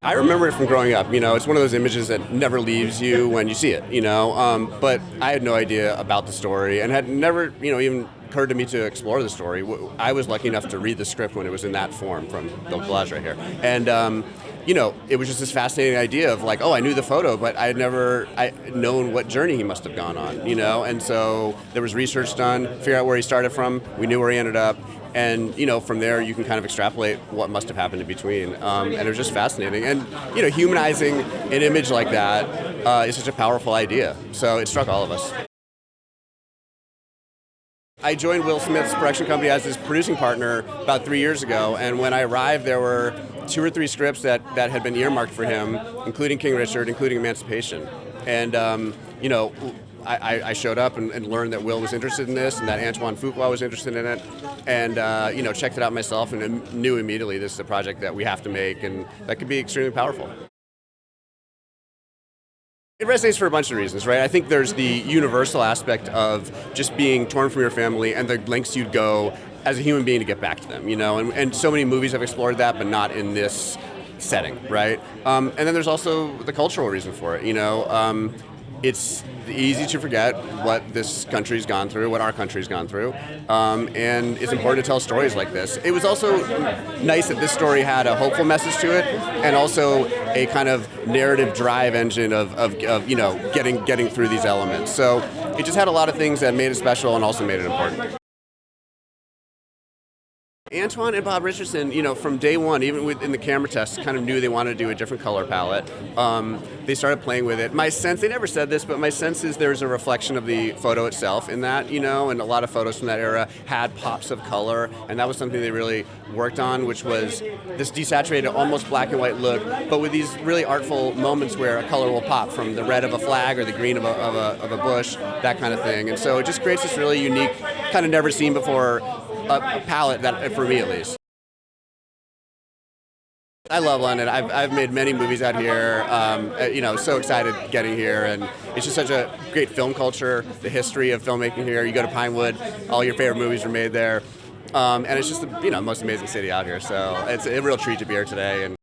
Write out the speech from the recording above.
I remember it from growing up. It's one of those images that never leaves you when you see it. But I had no idea about the story and had never, even occurred to me to explore the story. I was lucky enough to read the script when it was in that form from the Collage right here. And, it was just this fascinating idea of like, oh, I knew the photo, but I had never known what journey he must have gone on, And so there was research done, figure out where he started from. We knew where he ended up. And, from there you can kind of extrapolate what must have happened in between. And it was just fascinating. And, humanizing an image like that is such a powerful idea. So it struck all of us. I joined Will Smith's production company as his producing partner about 3 years ago. And when I arrived, there were 2 or 3 scripts that had been earmarked for him, including King Richard, including Emancipation. And, I showed up and learned that Will was interested in this and that Antoine Fuqua was interested in it, and checked it out myself and knew immediately this is a project that we have to make and that could be extremely powerful. It resonates for a bunch of reasons, right? I think there's the universal aspect of just being torn from your family and the lengths you'd go as a human being to get back to them, and so many movies have explored that, but not in this setting, right? And then there's also the cultural reason for it, It's easy to forget what this country's gone through, what our country's gone through, and it's important to tell stories like this. It was also nice that this story had a hopeful message to it, and also a kind of narrative drive engine of getting through these elements. So it just had a lot of things that made it special and also made it important. Antoine and Bob Richardson, from day one, even in the camera tests, kind of knew they wanted to do a different color palette. They started playing with it. My sense, they never said this, but my sense is there's a reflection of the photo itself in that, and a lot of photos from that era had pops of color, and that was something they really worked on, which was this desaturated, almost black and white look, but with these really artful moments where a color will pop from the red of a flag or the green of a bush, that kind of thing. And so it just creates this really unique, kind of never seen before, a palette that, for me at least. I love London. I've made many movies out here. So excited getting here, and it's just such a great film culture. The history of filmmaking here. You go to Pinewood, all your favorite movies were made there, and it's just the most amazing city out here. So it's a real treat to be here today. And